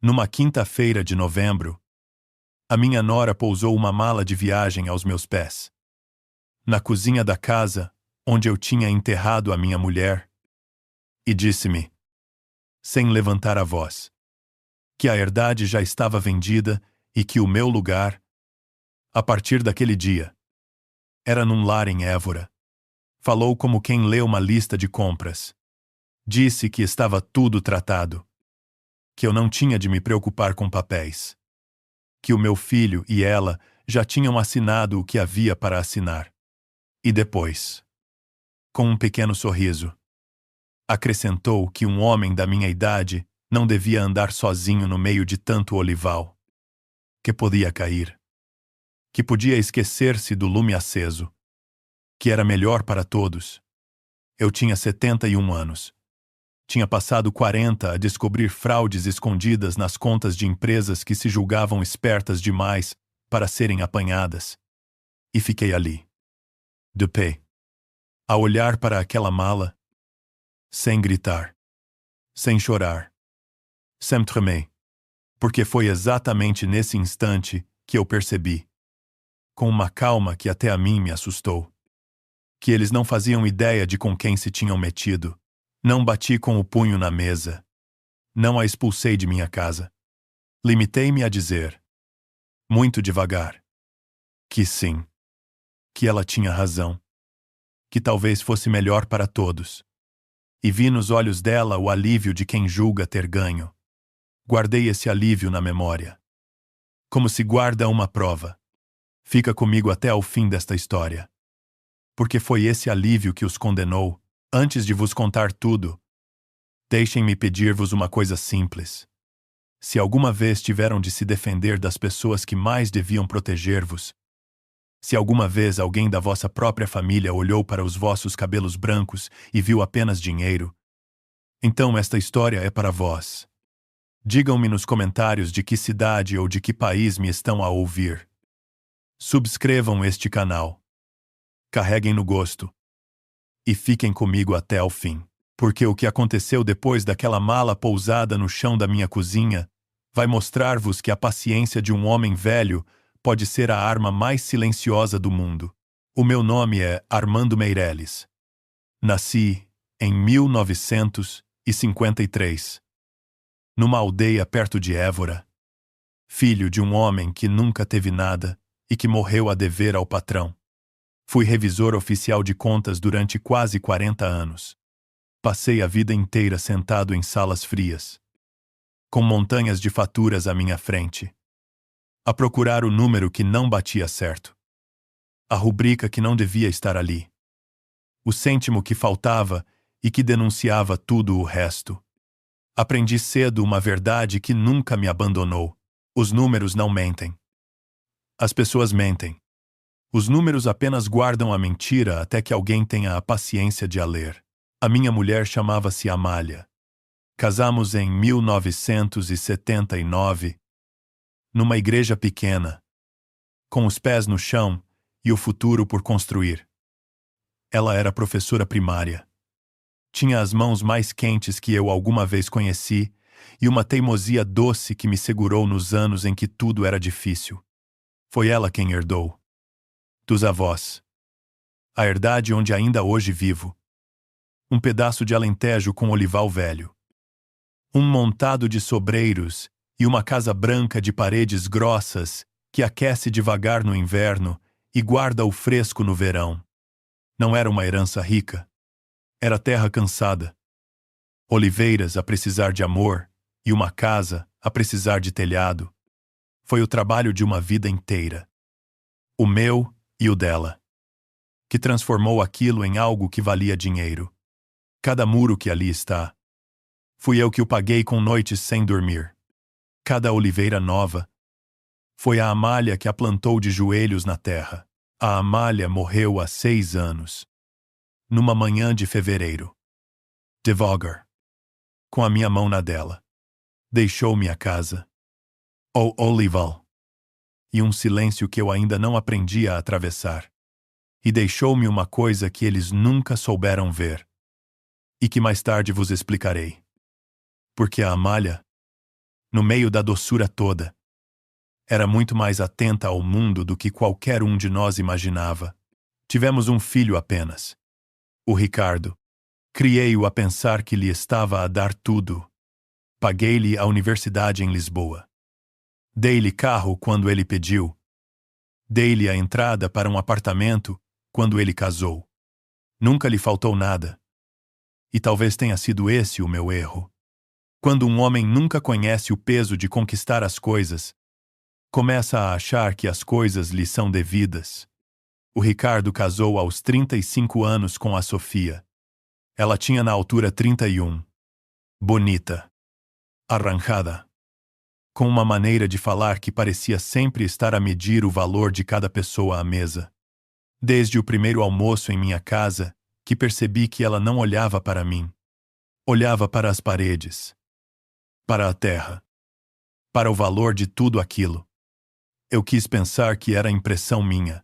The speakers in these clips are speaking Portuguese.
Numa quinta-feira de novembro, a minha nora pousou uma mala de viagem aos meus pés. Na cozinha da casa, onde eu tinha enterrado a minha mulher, e disse-me, sem levantar a voz, que a herdade já estava vendida e que o meu lugar, a partir daquele dia, era num lar em Évora. Falou como quem lê uma lista de compras. Disse que estava tudo tratado, que eu não tinha de me preocupar com papéis, que o meu filho e ela já tinham assinado o que havia para assinar. E depois, com um pequeno sorriso, acrescentou que um homem da minha idade não devia andar sozinho no meio de tanto olival, que podia cair, que podia esquecer-se do lume aceso, que era melhor para todos. Eu tinha 71 anos. Tinha passado 40 a descobrir fraudes escondidas nas contas de empresas que se julgavam espertas demais para serem apanhadas. E fiquei ali, de pé, a olhar para aquela mala, sem gritar, sem chorar, sem tremer, porque foi exatamente nesse instante que eu percebi, com uma calma que até a mim me assustou, que eles não faziam ideia de com quem se tinham metido. Não bati com o punho na mesa. Não a expulsei de minha casa. Limitei-me a dizer, muito devagar, que sim, que ela tinha razão, que talvez fosse melhor para todos. E vi nos olhos dela o alívio de quem julga ter ganho. Guardei esse alívio na memória, como se guarda uma prova. Fica comigo até ao fim desta história. Porque foi esse alívio que os condenou. Antes de vos contar tudo, deixem-me pedir-vos uma coisa simples. Se alguma vez tiveram de se defender das pessoas que mais deviam proteger-vos, se alguma vez alguém da vossa própria família olhou para os vossos cabelos brancos e viu apenas dinheiro, então esta história é para vós. Digam-me nos comentários de que cidade ou de que país me estão a ouvir. Subscrevam este canal. Carreguem no gosto. E fiquem comigo até ao fim, porque o que aconteceu depois daquela mala pousada no chão da minha cozinha vai mostrar-vos que a paciência de um homem velho pode ser a arma mais silenciosa do mundo. O meu nome é Armando Meireles. Nasci em 1953, numa aldeia perto de Évora, filho de um homem que nunca teve nada e que morreu a dever ao patrão. Fui revisor oficial de contas durante quase 40 anos. Passei a vida inteira sentado em salas frias, com montanhas de faturas à minha frente, a procurar o número que não batia certo, a rubrica que não devia estar ali, o cêntimo que faltava e que denunciava tudo o resto. Aprendi cedo uma verdade que nunca me abandonou: os números não mentem. As pessoas mentem. Os números apenas guardam a mentira até que alguém tenha a paciência de a ler. A minha mulher chamava-se Amália. Casamos em 1979, numa igreja pequena, com os pés no chão e o futuro por construir. Ela era professora primária. Tinha as mãos mais quentes que eu alguma vez conheci e uma teimosia doce que me segurou nos anos em que tudo era difícil. Foi ela quem herdou dos avós a herdade onde ainda hoje vivo. Um pedaço de Alentejo com olival velho. Um montado de sobreiros e uma casa branca de paredes grossas que aquece devagar no inverno e guarda o fresco no verão. Não era uma herança rica. Era terra cansada. Oliveiras a precisar de amor e uma casa a precisar de telhado. Foi o trabalho de uma vida inteira. O meu e o dela, que transformou aquilo em algo que valia dinheiro. Cada muro que ali está, fui eu que o paguei com noites sem dormir. Cada oliveira nova, foi a Amália que a plantou de joelhos na terra. A Amália morreu há 6 anos, numa manhã de fevereiro. Devagar, com a minha mão na dela, deixou-me a casa, o olival, e um silêncio que eu ainda não aprendi a atravessar. E deixou-me uma coisa que eles nunca souberam ver, e que mais tarde vos explicarei. Porque a Amália no meio da doçura toda. Era muito mais atenta ao mundo do que qualquer um de nós imaginava. Tivemos um filho apenas. O Ricardo. Criei-o a pensar que lhe estava a dar tudo. Paguei-lhe a universidade em Lisboa. Dei-lhe carro quando ele pediu. Dei-lhe a entrada para um apartamento quando ele casou. Nunca lhe faltou nada. E talvez tenha sido esse o meu erro. Quando um homem nunca conhece o peso de conquistar as coisas, começa a achar que as coisas lhe são devidas. O Ricardo casou aos 35 anos com a Sofia. Ela tinha na altura 31. Bonita. Arranjada. Com uma maneira de falar que parecia sempre estar a medir o valor de cada pessoa à mesa. Desde o primeiro almoço em minha casa, que percebi que ela não olhava para mim. Olhava para as paredes. Para a terra. Para o valor de tudo aquilo. Eu quis pensar que era impressão minha.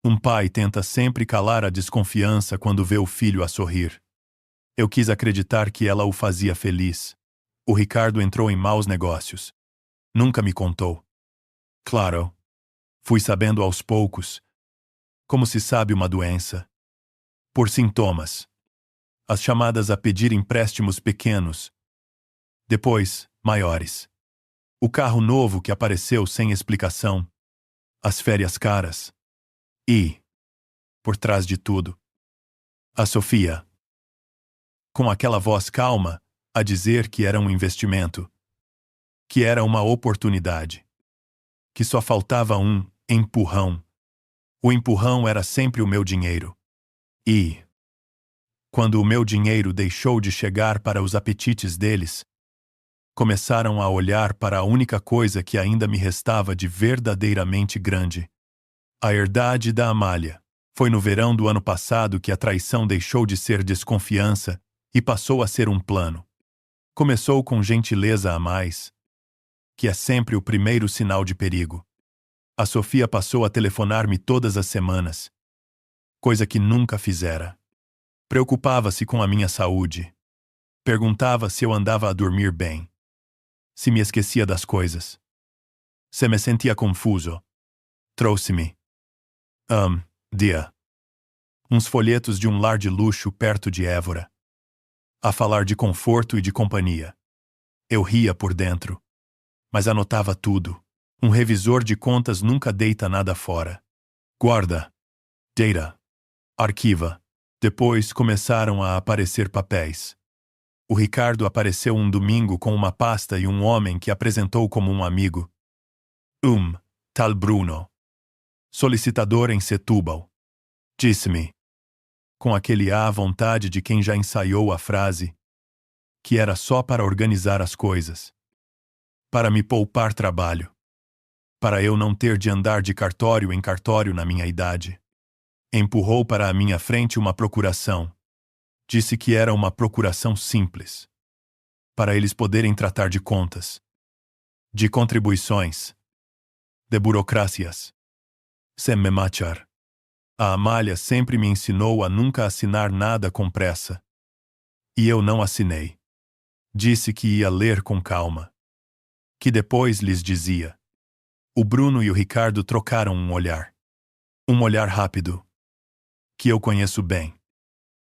Um pai tenta sempre calar a desconfiança quando vê o filho a sorrir. Eu quis acreditar que ela o fazia feliz. O Ricardo entrou em maus negócios. Nunca me contou. Claro. Fui sabendo aos poucos. Como se sabe uma doença. Por sintomas. As chamadas a pedir empréstimos pequenos. Depois, maiores. O carro novo que apareceu sem explicação. As férias caras. E, por trás de tudo, a Sofia. Com aquela voz calma, a dizer que era um investimento. Que era uma oportunidade. Que só faltava um empurrão. O empurrão era sempre o meu dinheiro. E, quando o meu dinheiro deixou de chegar para os apetites deles, começaram a olhar para a única coisa que ainda me restava de verdadeiramente grande. A herdade da Amália. Foi no verão do ano passado que a traição deixou de ser desconfiança e passou a ser um plano. Começou com gentileza a mais, que é sempre o primeiro sinal de perigo. A Sofia passou a telefonar-me todas as semanas, coisa que nunca fizera. Preocupava-se com a minha saúde. Perguntava se eu andava a dormir bem. Se me esquecia das coisas. Se me sentia confuso. Trouxe-me dia. Uns folhetos de um lar de luxo perto de Évora. A falar de conforto e de companhia. Eu ria por dentro. Mas anotava tudo. Um revisor de contas nunca deita nada fora. Guarda. Data. Arquiva. Depois começaram a aparecer papéis. O Ricardo apareceu um domingo com uma pasta e um homem que apresentou como um amigo. Tal Bruno. Solicitador em Setúbal. Disse-me, com aquele à vontade de quem já ensaiou a frase, que era só para organizar as coisas. Para me poupar trabalho. Para eu não ter de andar de cartório em cartório na minha idade. Empurrou para a minha frente uma procuração. Disse que era uma procuração simples. Para eles poderem tratar de contas. De contribuições. De burocracias. Sem me machar. A Amália sempre me ensinou a nunca assinar nada com pressa. E eu não assinei. Disse que ia ler com calma. Que depois lhes dizia. O Bruno e o Ricardo trocaram um olhar. Um olhar rápido. Que eu conheço bem.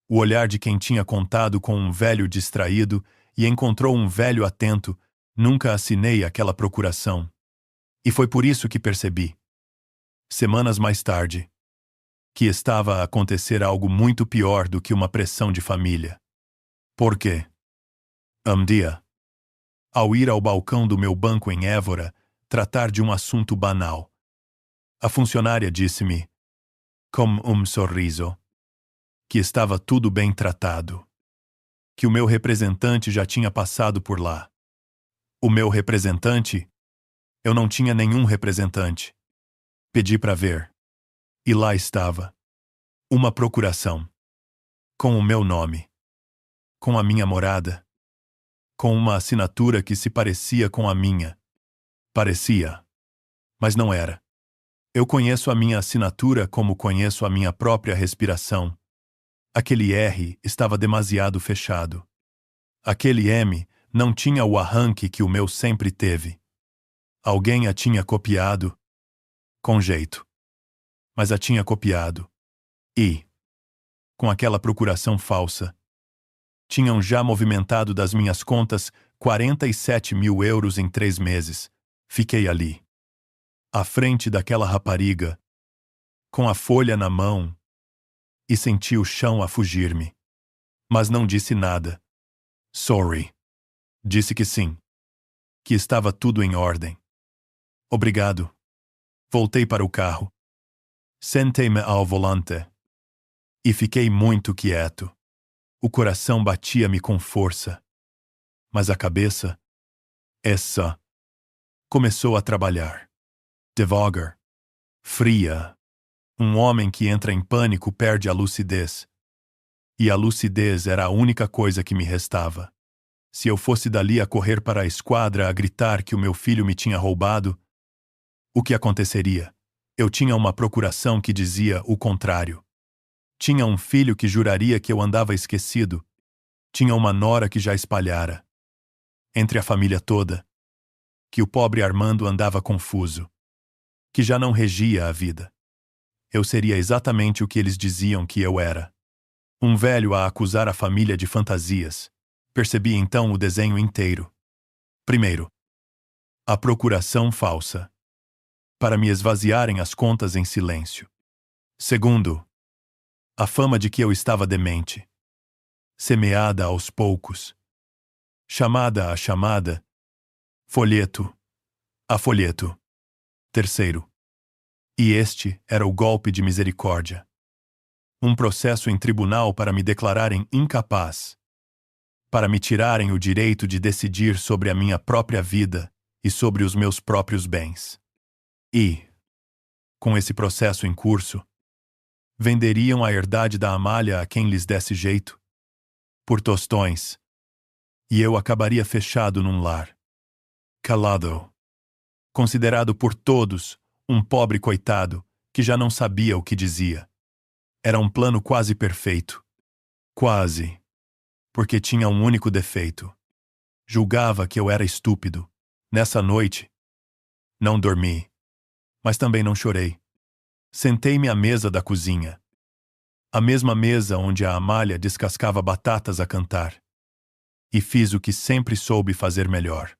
O olhar de quem tinha contado com um velho distraído e encontrou um velho atento. Nunca assinei aquela procuração. E foi por isso que percebi. Semanas mais tarde. Que estava a acontecer algo muito pior do que uma pressão de família. Por quê? Dia. Ao ir ao balcão do meu banco em Évora, tratar de um assunto banal. A funcionária disse-me, com um sorriso, que estava tudo bem tratado. Que o meu representante já tinha passado por lá. O meu representante? Eu não tinha nenhum representante. Pedi para ver. E lá estava. Uma procuração. Com o meu nome. Com a minha morada. Com uma assinatura que se parecia com a minha. Parecia. Mas não era. Eu conheço a minha assinatura como conheço a minha própria respiração. Aquele R estava demasiado fechado. Aquele M não tinha o arranque que o meu sempre teve. Alguém a tinha copiado. Com jeito. Mas a tinha copiado. E, com aquela procuração falsa, tinham já movimentado das minhas contas 47 mil euros em 3 meses. Fiquei ali, à frente daquela rapariga, com a folha na mão, e senti o chão a fugir-me. Mas não disse nada. Sorry. Disse que sim. Que estava tudo em ordem. Obrigado. Voltei para o carro. Sentei-me ao volante. E fiquei muito quieto. O coração batia-me com força. Mas a cabeça, essa, começou a trabalhar. Devagar. Fria. Um homem que entra em pânico perde a lucidez. E a lucidez era a única coisa que me restava. Se eu fosse dali a correr para a esquadra a gritar que o meu filho me tinha roubado, o que aconteceria? Eu tinha uma procuração que dizia o contrário. Tinha um filho que juraria que eu andava esquecido. Tinha uma nora que já espalhara, entre a família toda, que o pobre Armando andava confuso, que já não regia a vida. Eu seria exatamente o que eles diziam que eu era. Um velho a acusar a família de fantasias. Percebi então o desenho inteiro. Primeiro, a procuração falsa, para me esvaziarem as contas em silêncio. Segundo, a fama de que eu estava demente, semeada aos poucos, chamada a chamada, folheto a folheto. Terceiro, e este era o golpe de misericórdia. Um processo em tribunal para me declararem incapaz, para me tirarem o direito de decidir sobre a minha própria vida e sobre os meus próprios bens. E, com esse processo em curso, venderiam a herdade da Amália a quem lhes desse jeito, por tostões, e eu acabaria fechado num lar, calado, considerado por todos um pobre coitado que já não sabia o que dizia. Era um plano quase perfeito. Quase. Porque tinha um único defeito. Julgava que eu era estúpido. Nessa noite, não dormi, mas também não chorei. Sentei-me à mesa da cozinha. A mesma mesa onde a Amália descascava batatas a cantar. E fiz o que sempre soube fazer melhor.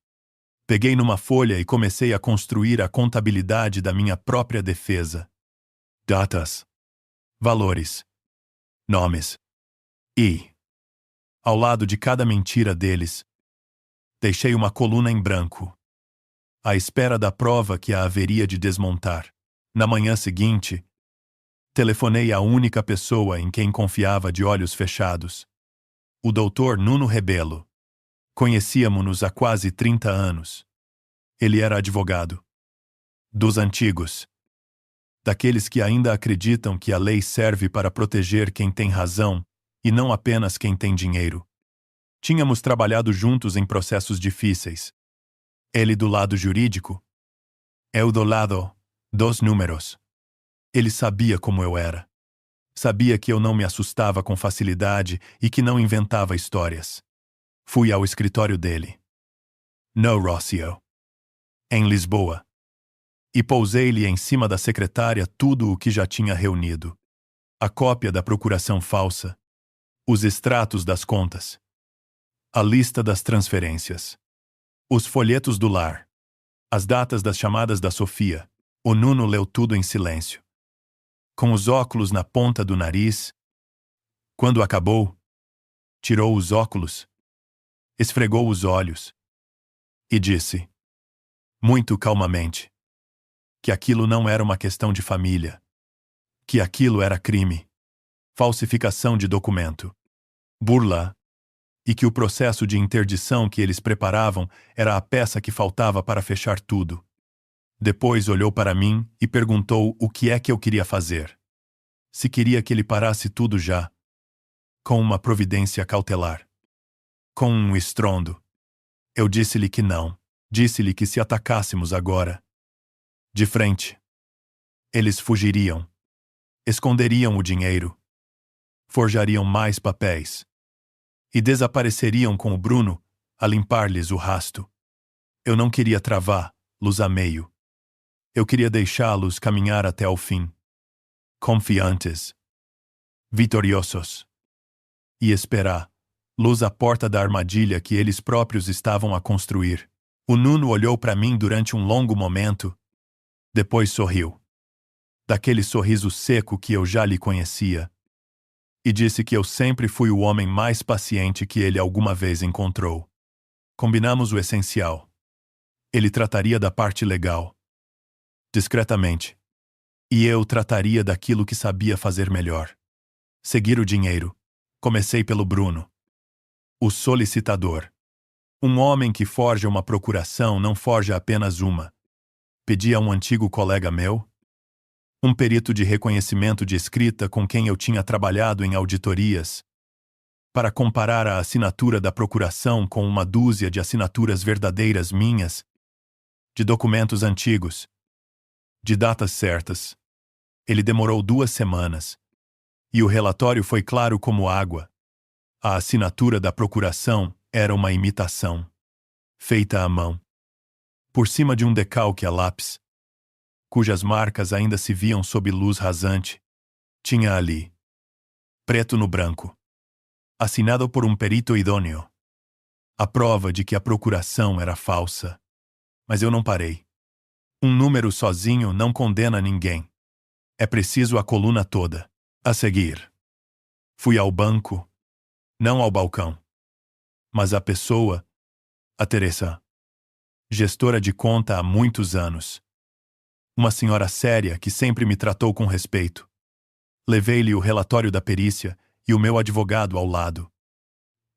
Peguei numa folha e comecei a construir a contabilidade da minha própria defesa. Datas. Valores. Nomes. E, ao lado de cada mentira deles, deixei uma coluna em branco, à espera da prova que a haveria de desmontar. Na manhã seguinte, telefonei à única pessoa em quem confiava de olhos fechados. O doutor Nuno Rebelo. Conhecíamo-nos há quase 30 anos. Ele era advogado. Dos antigos. Daqueles que ainda acreditam que a lei serve para proteger quem tem razão e não apenas quem tem dinheiro. Tínhamos trabalhado juntos em processos difíceis. Ele do lado jurídico, eu do lado dos números. Ele sabia como eu era. Sabia que eu não me assustava com facilidade e que não inventava histórias. Fui ao escritório dele, no Rocio, em Lisboa, e pousei-lhe em cima da secretária tudo o que já tinha reunido. A cópia da procuração falsa, os extratos das contas, a lista das transferências, os folhetos do lar, as datas das chamadas da Sofia. O Nuno leu tudo em silêncio, com os óculos na ponta do nariz. Quando acabou, tirou os óculos, esfregou os olhos e disse, muito calmamente, que aquilo não era uma questão de família, que aquilo era crime, falsificação de documento, burla, e que o processo de interdição que eles preparavam era a peça que faltava para fechar tudo. Depois olhou para mim e perguntou o que é que eu queria fazer. Se queria que ele parasse tudo já, com uma providência cautelar. Com um estrondo. Eu disse-lhe que não. Disse-lhe que se atacássemos agora, de frente, eles fugiriam, esconderiam o dinheiro, forjariam mais papéis e desapareceriam com o Bruno a limpar-lhes o rasto. Eu não queria travá-los a meio. Eu queria deixá-los caminhar até ao fim. Confiantes. Vitoriosos. E esperá-los à porta da armadilha que eles próprios estavam a construir. O Nuno olhou para mim durante um longo momento. Depois sorriu. Daquele sorriso seco que eu já lhe conhecia. E disse que eu sempre fui o homem mais paciente que ele alguma vez encontrou. Combinamos o essencial. Ele trataria da parte legal. Discretamente. E eu trataria daquilo que sabia fazer melhor. Seguir o dinheiro. Comecei pelo Bruno. O solicitador. Um homem que forja uma procuração não forja apenas uma. Pedi a um antigo colega meu, um perito de reconhecimento de escrita com quem eu tinha trabalhado em auditorias, para comparar a assinatura da procuração com uma dúzia de assinaturas verdadeiras minhas, de documentos antigos, de datas certas. Ele demorou 2 semanas. E o relatório foi claro como água. A assinatura da procuração era uma imitação, feita à mão, por cima de um decalque a lápis, cujas marcas ainda se viam sob luz rasante. Tinha ali, preto no branco, assinado por um perito idôneo, a prova de que a procuração era falsa. Mas eu não parei. Um número sozinho não condena ninguém. É preciso a coluna toda. A seguir, fui ao banco, não ao balcão, mas à pessoa, a Teresa, gestora de conta há muitos anos. Uma senhora séria que sempre me tratou com respeito. Levei-lhe o relatório da perícia e o meu advogado ao lado.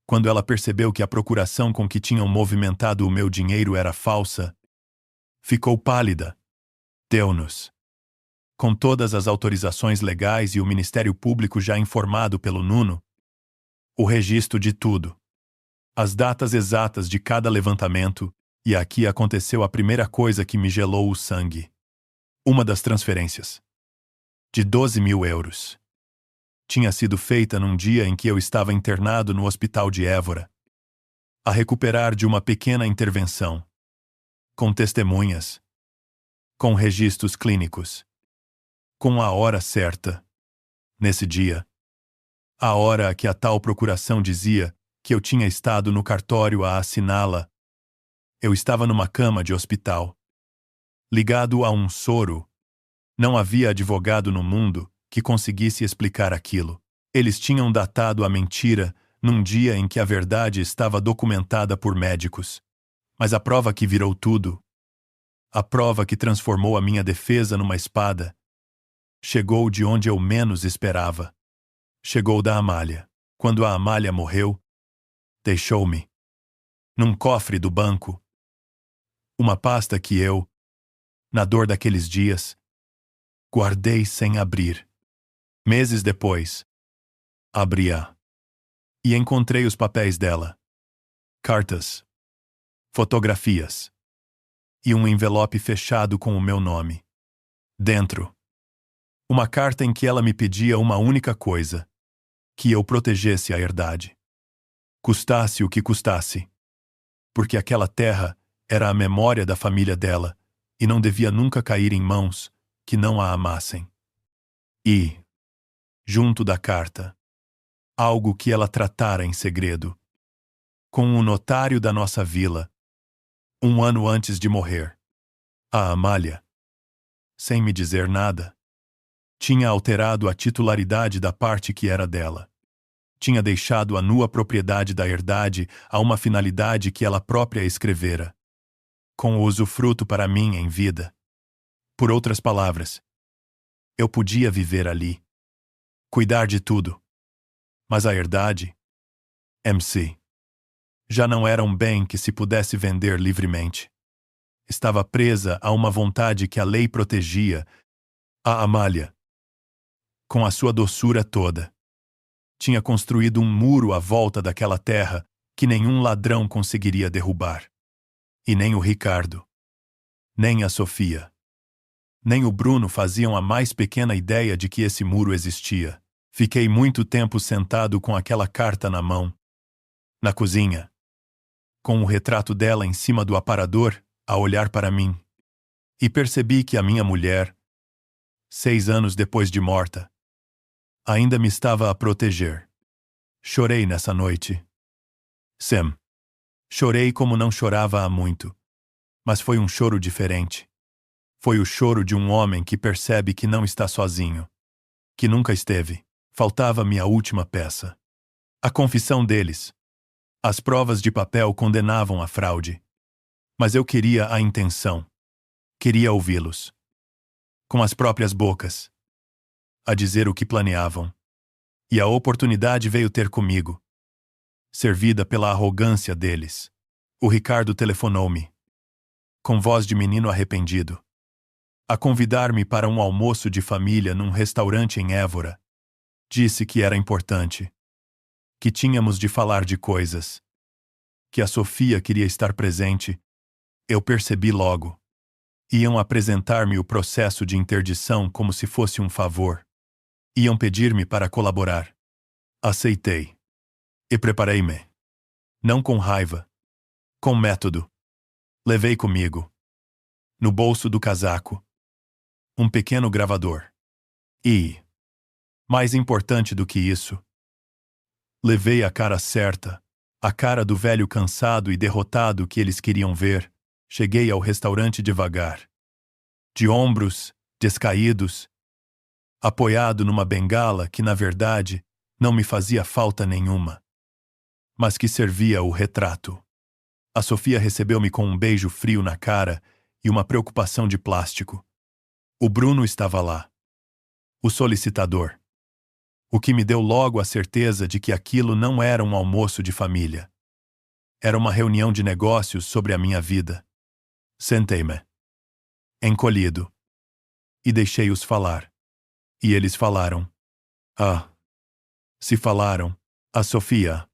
Quando ela percebeu que a procuração com que tinham movimentado o meu dinheiro era falsa, ficou pálida. Deu-nos, com todas as autorizações legais e o Ministério Público já informado pelo Nuno, o registro de tudo. As datas exatas de cada levantamento, e aqui aconteceu a primeira coisa que me gelou o sangue. Uma das transferências, de 12.000 euros, tinha sido feita num dia em que eu estava internado no hospital de Évora, a recuperar de uma pequena intervenção, com testemunhas, com registros clínicos, com a hora certa. Nesse dia, a hora a que a tal procuração dizia que eu tinha estado no cartório a assiná-la, eu estava numa cama de hospital, ligado a um soro. Não havia advogado no mundo que conseguisse explicar aquilo. Eles tinham datado a mentira num dia em que a verdade estava documentada por médicos. Mas a prova que virou tudo, a prova que transformou a minha defesa numa espada, chegou de onde eu menos esperava. Chegou da Amália. Quando a Amália morreu, deixou-me, num cofre do banco, uma pasta que eu, na dor daqueles dias, guardei sem abrir. Meses depois, abri-a e encontrei os papéis dela, cartas, fotografias e um envelope fechado com o meu nome. Dentro, uma carta em que ela me pedia uma única coisa: que eu protegesse a herdade. Custasse o que custasse. Porque aquela terra era a memória da família dela e não devia nunca cair em mãos que não a amassem. E, junto da carta, algo que ela tratara em segredo, com o notário da nossa vila, 1 ano antes de morrer. A Amália, sem me dizer nada, tinha alterado a titularidade da parte que era dela. Tinha deixado a nua propriedade da herdade a uma finalidade que ela própria escrevera, com o usufruto para mim em vida. Por outras palavras, eu podia viver ali, cuidar de tudo. Mas a herdade, MC, já não era um bem que se pudesse vender livremente. Estava presa a uma vontade que a lei protegia. A Amália, com a sua doçura toda, tinha construído um muro à volta daquela terra que nenhum ladrão conseguiria derrubar. E nem o Ricardo, nem a Sofia, nem o Bruno faziam a mais pequena ideia de que esse muro existia. Fiquei muito tempo sentado com aquela carta na mão, na cozinha, com o retrato dela em cima do aparador, a olhar para mim. E percebi que a minha mulher, 6 anos depois de morta, ainda me estava a proteger. Chorei nessa noite. Sam. Chorei como não chorava há muito. Mas foi um choro diferente. Foi o choro de um homem que percebe que não está sozinho. Que nunca esteve. Faltava-me a última peça. A confissão deles. As provas de papel condenavam a fraude. Mas eu queria a intenção. Queria ouvi-los. Com as próprias bocas. A dizer o que planeavam. E a oportunidade veio ter comigo. Servida pela arrogância deles. O Ricardo telefonou-me. Com voz de menino arrependido. A convidar-me para um almoço de família num restaurante em Évora. Disse que era importante. Que tínhamos de falar de coisas. Que a Sofia queria estar presente. Eu percebi logo. Iam apresentar-me o processo de interdição como se fosse um favor. Iam pedir-me para colaborar. Aceitei. E preparei-me. Não com raiva. Com método. Levei comigo. No bolso do casaco. Um pequeno gravador. E, mais importante do que isso, levei a cara certa, a cara do velho cansado e derrotado que eles queriam ver. Cheguei ao restaurante devagar. De ombros, descaídos, apoiado numa bengala que, na verdade, não me fazia falta nenhuma, mas que servia o retrato. A Sofia recebeu-me com um beijo frio na cara e uma preocupação de plástico. O Bruno estava lá. O solicitador. O que me deu logo a certeza de que aquilo não era um almoço de família. Era uma reunião de negócios sobre a minha vida. Sentei-me. Encolhido. E deixei-os falar. E eles falaram. Se falaram. A Sofia.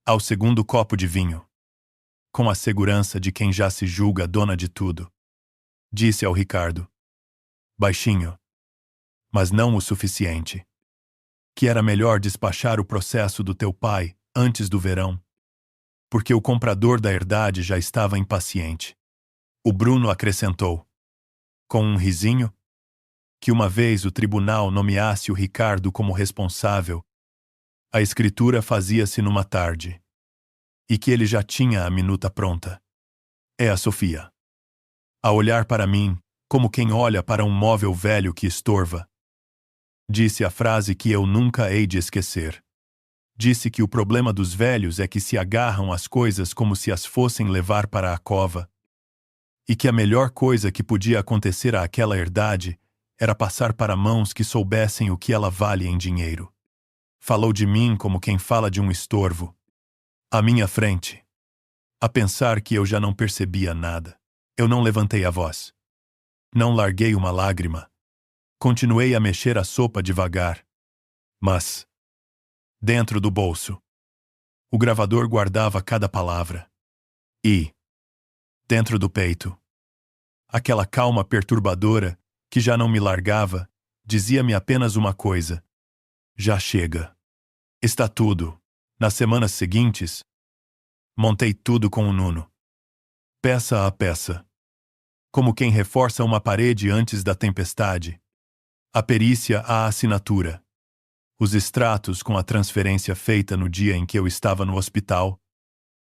Ao segundo copo de vinho. Com a segurança de quem já se julga dona de tudo. Disse ao Ricardo. Baixinho. Mas não o suficiente. Que era melhor despachar o processo do teu pai antes do verão. Porque o comprador da herdade já estava impaciente. O Bruno acrescentou. Com um risinho. Que uma vez o tribunal nomeasse o Ricardo como responsável, a escritura fazia-se numa tarde. E que ele já tinha a minuta pronta. É a Sofia. A olhar para mim, como quem olha para um móvel velho que estorva. Disse a frase que eu nunca hei de esquecer. Disse que o problema dos velhos é que se agarram às coisas como se as fossem levar para a cova. E que a melhor coisa que podia acontecer àquela herdade era passar para mãos que soubessem o que ela vale em dinheiro. Falou de mim como quem fala de um estorvo. À minha frente. A pensar que eu já não percebia nada. Eu não levantei a voz. Não larguei uma lágrima. Continuei a mexer a sopa devagar. Mas, dentro do bolso, o gravador guardava cada palavra. E, dentro do peito, aquela calma perturbadora, que já não me largava, dizia-me apenas uma coisa. Já chega. Está tudo. Nas semanas seguintes, montei tudo com o Nuno. Peça a peça. Como quem reforça uma parede antes da tempestade. A perícia à assinatura. Os extratos com a transferência feita no dia em que eu estava no hospital.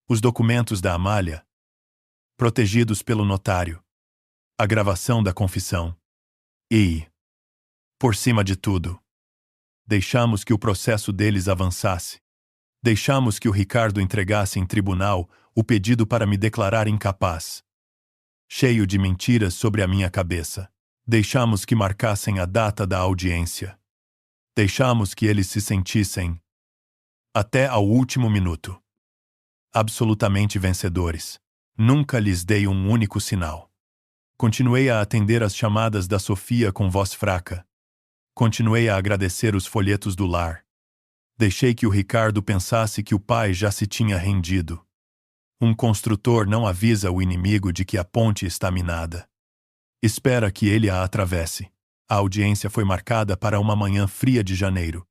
Os documentos da Amália. Protegidos pelo notário. A gravação da confissão. E, por cima de tudo, deixamos que o processo deles avançasse. Deixamos que o Ricardo entregasse em tribunal o pedido para me declarar incapaz. Cheio de mentiras sobre a minha cabeça. Deixamos que marcassem a data da audiência. Deixamos que eles se sentissem, até ao último minuto, absolutamente vencedores. Nunca lhes dei um único sinal. Continuei a atender as chamadas da Sofia com voz fraca. Continuei a agradecer os folhetos do lar. Deixei que o Ricardo pensasse que o pai já se tinha rendido. Um construtor não avisa o inimigo de que a ponte está minada. Espera que ele a atravesse. A audiência foi marcada para uma manhã fria de janeiro.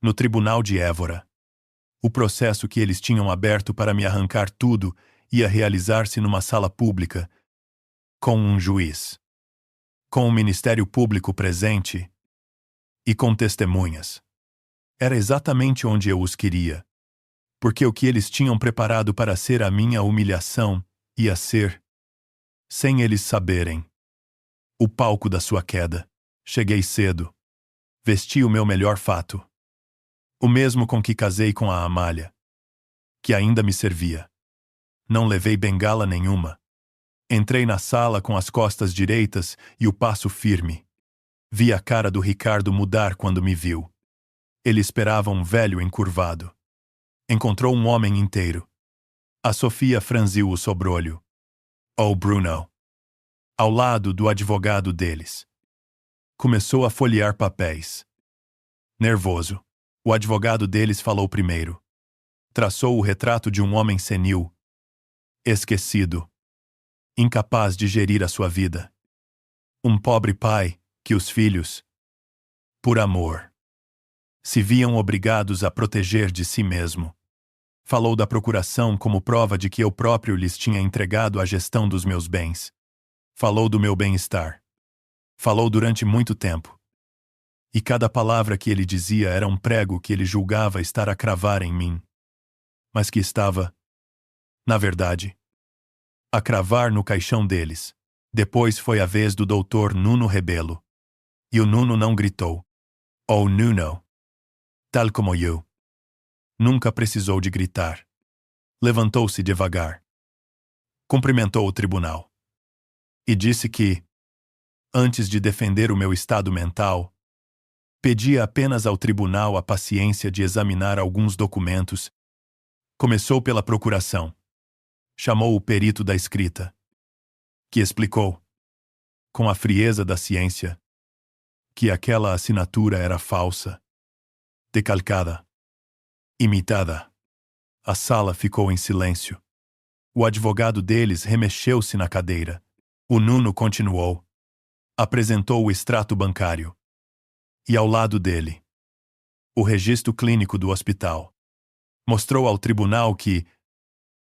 No tribunal de Évora. O processo que eles tinham aberto para me arrancar tudo ia realizar-se numa sala pública, com um juiz, com o Ministério Público presente e com testemunhas. Era exatamente onde eu os queria, porque o que eles tinham preparado para ser a minha humilhação ia ser, sem eles saberem, o palco da sua queda. Cheguei cedo. Vesti o meu melhor fato. O mesmo com que casei com a Amália, que ainda me servia. Não levei bengala nenhuma. Entrei na sala com as costas direitas e o passo firme. Vi a cara do Ricardo mudar quando me viu. Ele esperava um velho encurvado. Encontrou um homem inteiro. A Sofia franziu o sobrolho. Oh, Bruno! Ao lado do advogado deles. Começou a folhear papéis. Nervoso, o advogado deles falou primeiro. Traçou o retrato de um homem senil, esquecido, incapaz de gerir a sua vida. Um pobre pai que os filhos, por amor, se viam obrigados a proteger de si mesmo. Falou da procuração como prova de que eu próprio lhes tinha entregado a gestão dos meus bens. Falou do meu bem-estar. Falou durante muito tempo. E cada palavra que ele dizia era um prego que ele julgava estar a cravar em mim. Mas que estava, na verdade, a cravar no caixão deles. Depois foi a vez do doutor Nuno Rebelo. E o Nuno não gritou. Oh, Nuno! Tal como eu. Nunca precisou de gritar. Levantou-se devagar. Cumprimentou o tribunal. E disse que, antes de defender o meu estado mental, pedia apenas ao tribunal a paciência de examinar alguns documentos. Começou pela procuração. Chamou o perito da escrita, que explicou, com a frieza da ciência, que aquela assinatura era falsa, decalcada, imitada. A sala ficou em silêncio. O advogado deles remexeu-se na cadeira. O Nuno continuou. Apresentou o extrato bancário. E ao lado dele, o registro clínico do hospital. Mostrou ao tribunal que,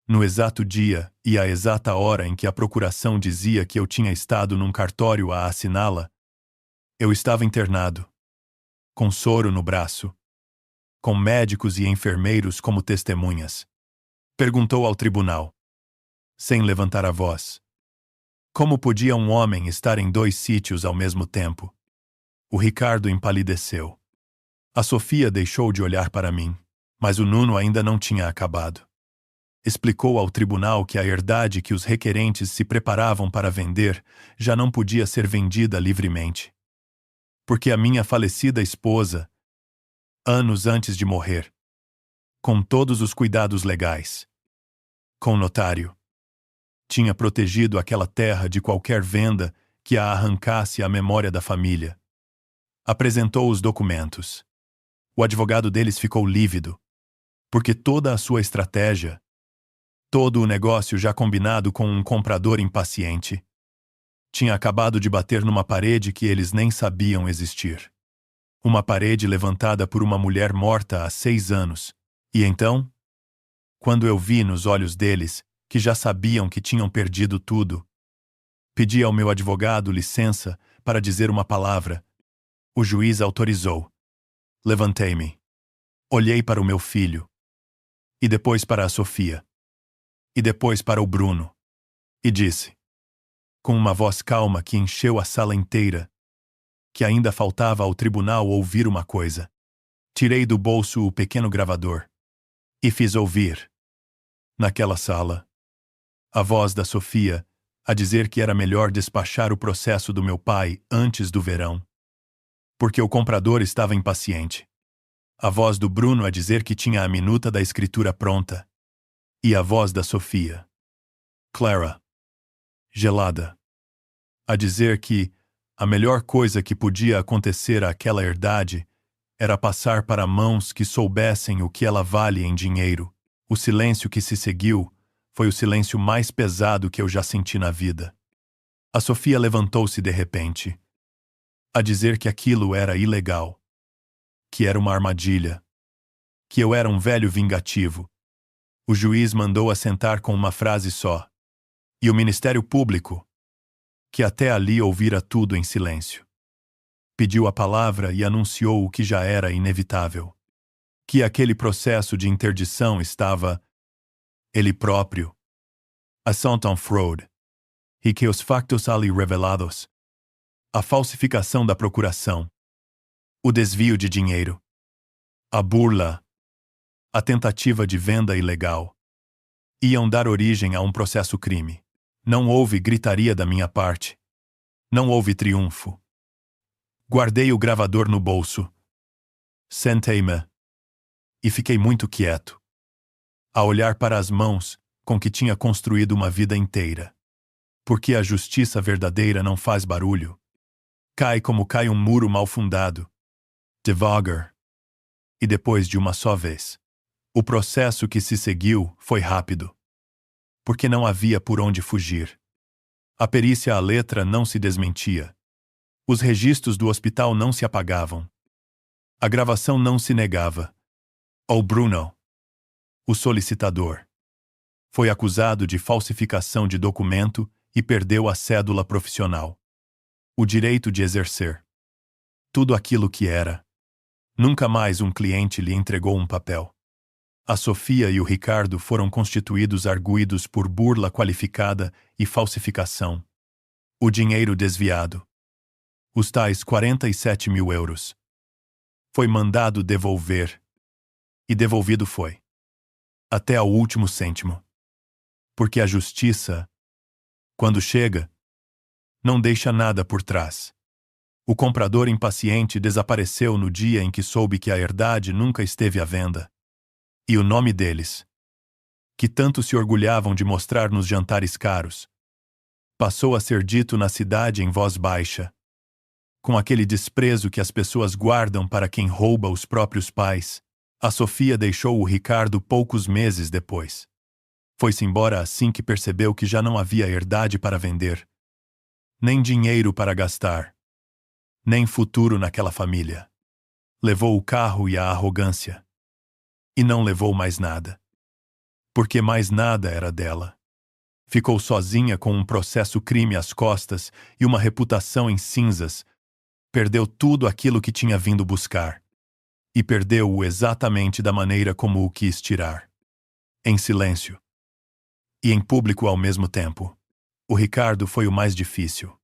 no exato dia e à exata hora em que a procuração dizia que eu tinha estado num cartório a assiná-la, eu estava internado, com soro no braço, com médicos e enfermeiros como testemunhas. Perguntou ao tribunal, sem levantar a voz, como podia um homem estar em 2 sítios ao mesmo tempo? O Ricardo empalideceu. A Sofia deixou de olhar para mim, mas o Nuno ainda não tinha acabado. Explicou ao tribunal que a herdade que os requerentes se preparavam para vender já não podia ser vendida livremente. Porque a minha falecida esposa, anos antes de morrer, com todos os cuidados legais, com notário, tinha protegido aquela terra de qualquer venda que a arrancasse à memória da família. Apresentou os documentos. O advogado deles ficou lívido, porque toda a sua estratégia, todo o negócio já combinado com um comprador impaciente, tinha acabado de bater numa parede que eles nem sabiam existir. Uma parede levantada por uma mulher morta há 6 anos. E então, quando eu vi nos olhos deles que já sabiam que tinham perdido tudo, pedi ao meu advogado licença para dizer uma palavra. O juiz autorizou. Levantei-me. Olhei para o meu filho. E depois para a Sofia. E depois para o Bruno. E disse, com uma voz calma que encheu a sala inteira, que ainda faltava ao tribunal ouvir uma coisa. Tirei do bolso o pequeno gravador. E fiz ouvir, naquela sala, a voz da Sofia a dizer que era melhor despachar o processo do meu pai antes do verão, porque o comprador estava impaciente. A voz do Bruno a dizer que tinha a minuta da escritura pronta. E a voz da Sofia, clara, gelada, a dizer que a melhor coisa que podia acontecer àquela herdade era passar para mãos que soubessem o que ela vale em dinheiro. O silêncio que se seguiu foi o silêncio mais pesado que eu já senti na vida. A Sofia levantou-se de repente, a dizer que aquilo era ilegal, que era uma armadilha, que eu era um velho vingativo. O juiz mandou assentar com uma frase só. E o Ministério Público, que até ali ouvira tudo em silêncio, pediu a palavra e anunciou o que já era inevitável. Que aquele processo de interdição estava, ele próprio, assunto en fraude, e que os factos ali revelados, a falsificação da procuração, o desvio de dinheiro, a burla, a tentativa de venda ilegal, iam dar origem a um processo-crime. Não houve gritaria da minha parte. Não houve triunfo. Guardei o gravador no bolso. Sentei-me e fiquei muito quieto, a olhar para as mãos com que tinha construído uma vida inteira. Porque a justiça verdadeira não faz barulho. Cai como cai um muro mal fundado. Devagar. E depois de uma só vez. O processo que se seguiu foi rápido. Porque não havia por onde fugir. A perícia à letra não se desmentia. Os registros do hospital não se apagavam. A gravação não se negava. O Bruno, o solicitador, foi acusado de falsificação de documento e perdeu a cédula profissional. O direito de exercer. Tudo aquilo que era. Nunca mais um cliente lhe entregou um papel. A Sofia e o Ricardo foram constituídos arguidos por burla qualificada e falsificação. O dinheiro desviado. Os tais 47 mil euros. Foi mandado devolver. E devolvido foi. Até ao último cêntimo. Porque a justiça, quando chega, não deixa nada por trás. O comprador impaciente desapareceu no dia em que soube que a herdade nunca esteve à venda. E o nome deles, que tanto se orgulhavam de mostrar nos jantares caros, passou a ser dito na cidade em voz baixa, com aquele desprezo que as pessoas guardam para quem rouba os próprios pais. A Sofia deixou o Ricardo poucos meses depois. Foi-se embora assim que percebeu que já não havia herdade para vender, nem dinheiro para gastar, nem futuro naquela família. Levou o carro e a arrogância. E não levou mais nada. Porque mais nada era dela. Ficou sozinha com um processo-crime às costas e uma reputação em cinzas. Perdeu tudo aquilo que tinha vindo buscar. E perdeu-o exatamente da maneira como o quis tirar. Em silêncio. E em público ao mesmo tempo. O Ricardo foi o mais difícil.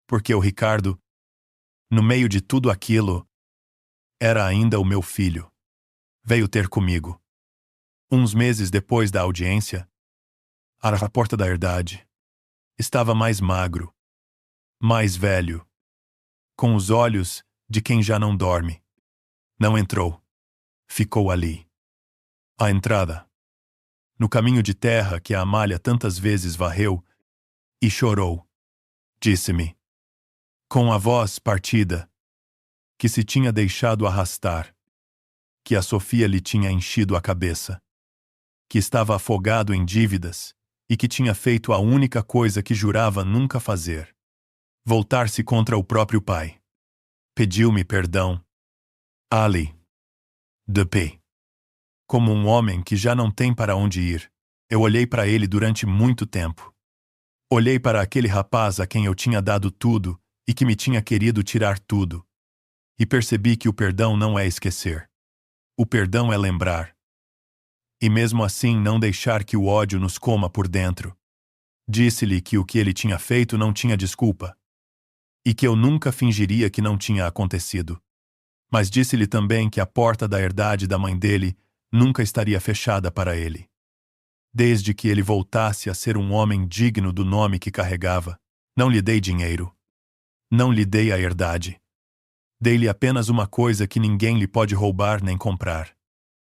Porque o Ricardo, no meio de tudo aquilo, era ainda o meu filho. Veio ter comigo. Uns meses depois da audiência, à porta da herdade, estava mais magro, mais velho, com os olhos de quem já não dorme. Não entrou. Ficou ali. À entrada. No caminho de terra que a Amália tantas vezes varreu, e chorou. Disse-me, com a voz partida, que se tinha deixado arrastar, que a Sofia lhe tinha enchido a cabeça, que estava afogado em dívidas e que tinha feito a única coisa que jurava nunca fazer: voltar-se contra o próprio pai. Pediu-me perdão. Ali. De pé. Como um homem que já não tem para onde ir, eu olhei para ele durante muito tempo. Olhei para aquele rapaz a quem eu tinha dado tudo e que me tinha querido tirar tudo. E percebi que o perdão não é esquecer. O perdão é lembrar. E mesmo assim não deixar que o ódio nos coma por dentro. Disse-lhe que o que ele tinha feito não tinha desculpa. E que eu nunca fingiria que não tinha acontecido. Mas disse-lhe também que a porta da herdade da mãe dele nunca estaria fechada para ele. Desde que ele voltasse a ser um homem digno do nome que carregava, não lhe dei dinheiro. Não lhe dei a herdade. Dei-lhe apenas uma coisa que ninguém lhe pode roubar nem comprar.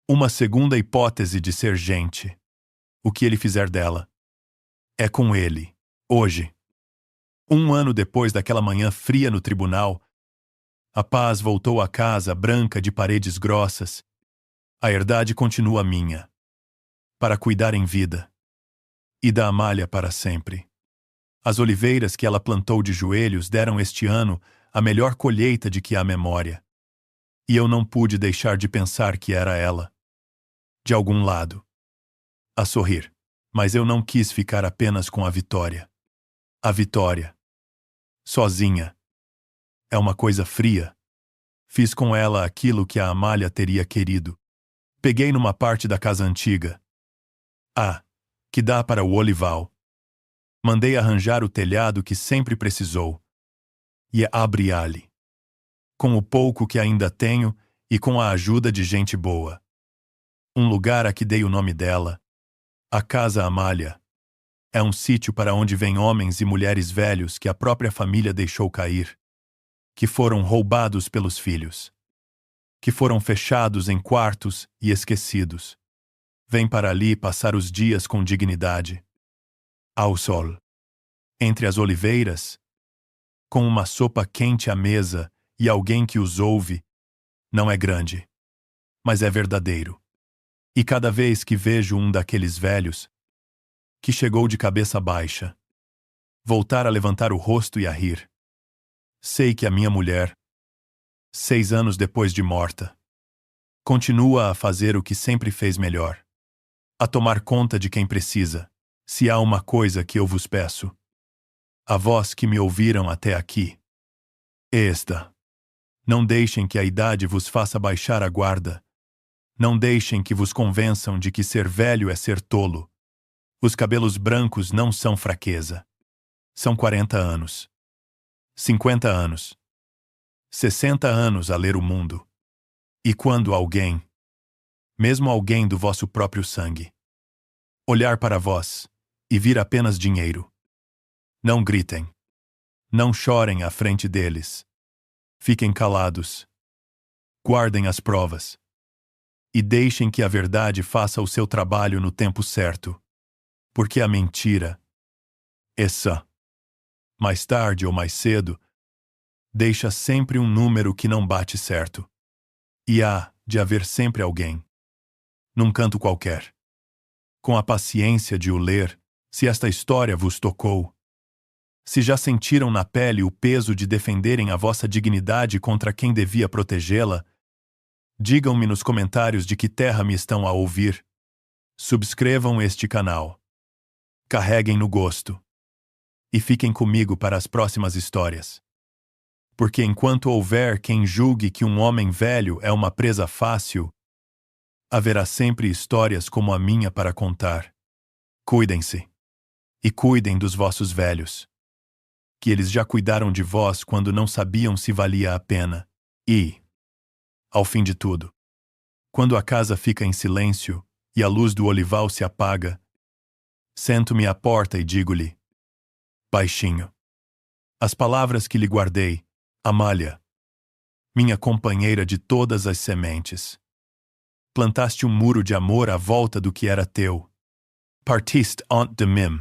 Uma segunda hipótese de ser gente. O que ele fizer dela é com ele, hoje. 1 ano depois daquela manhã fria no tribunal, a paz voltou à casa branca de paredes grossas. A herdade continua minha, para cuidar em vida, e da Amália para sempre. As oliveiras que ela plantou de joelhos deram este ano a melhor colheita de que há memória. E eu não pude deixar de pensar que era ela. De algum lado. A sorrir. Mas eu não quis ficar apenas com a Vitória. A Vitória. Sozinha. É uma coisa fria. Fiz com ela aquilo que a Amália teria querido. Peguei numa parte da casa antiga. Que dá para o olival. Mandei arranjar o telhado que sempre precisou. E abri-lhe. Com o pouco que ainda tenho e com a ajuda de gente boa. Um lugar a que dei o nome dela. A Casa Amália. É um sítio para onde vêm homens e mulheres velhos que a própria família deixou cair. Que foram roubados pelos filhos. Que foram fechados em quartos e esquecidos. Vêm para ali passar os dias com dignidade. Ao sol. Entre as oliveiras. Com uma sopa quente à mesa e alguém que os ouve. Não é grande. Mas é verdadeiro. E cada vez que vejo um daqueles velhos, que chegou de cabeça baixa, voltar a levantar o rosto e a rir, sei que a minha mulher, 6 anos depois de morta, continua a fazer o que sempre fez melhor, a tomar conta de quem precisa, se há uma coisa que eu vos peço. A vós que me ouviram até aqui. Não deixem que a idade vos faça baixar a guarda. Não deixem que vos convençam de que ser velho é ser tolo. Os cabelos brancos não são fraqueza. São 40 anos. 50 anos. 60 anos a ler o mundo. E quando alguém, mesmo alguém do vosso próprio sangue, olhar para vós e vir apenas dinheiro, não gritem. Não chorem à frente deles. Fiquem calados. Guardem as provas. E deixem que a verdade faça o seu trabalho no tempo certo. Porque a mentira, mais tarde ou mais cedo, deixa sempre um número que não bate certo. E há de haver sempre alguém, num canto qualquer, com a paciência de o ler, se esta história vos tocou. Se já sentiram na pele o peso de defenderem a vossa dignidade contra quem devia protegê-la, digam-me nos comentários de que terra me estão a ouvir. Subscrevam este canal. Carreguem no gosto. E fiquem comigo para as próximas histórias. Porque enquanto houver quem julgue que um homem velho é uma presa fácil, haverá sempre histórias como a minha para contar. Cuidem-se. E cuidem dos vossos velhos. Que eles já cuidaram de vós quando não sabiam se valia a pena. E, ao fim de tudo, quando a casa fica em silêncio e a luz do olival se apaga, sento-me à porta e digo-lhe, baixinho, as palavras que lhe guardei, Amália, minha companheira de todas as sementes. Plantaste um muro de amor à volta do que era teu. Partiste ante de mim.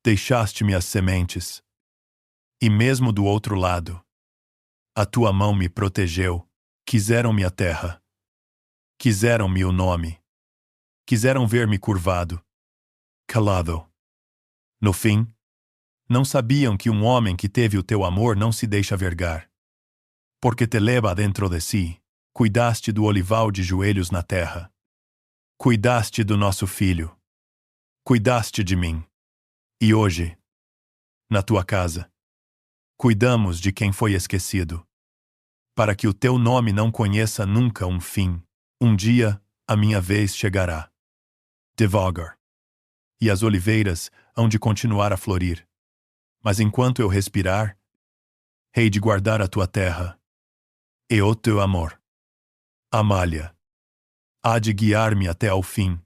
Deixaste-me as sementes. E mesmo do outro lado, a tua mão me protegeu. Quiseram-me a terra. Quiseram-me o nome. Quiseram ver-me curvado. Calado. No fim, não sabiam que um homem que teve o teu amor não se deixa vergar. Porque te leva dentro de si, cuidaste do olival de joelhos na terra. Cuidaste do nosso filho. Cuidaste de mim. E hoje, na tua casa, cuidamos de quem foi esquecido. Para que o teu nome não conheça nunca um fim. Um dia, a minha vez chegará. Devagar. E as oliveiras hão de continuar a florir. Mas enquanto eu respirar, hei de guardar a tua terra. E o teu amor. Amália. Há de guiar-me até ao fim.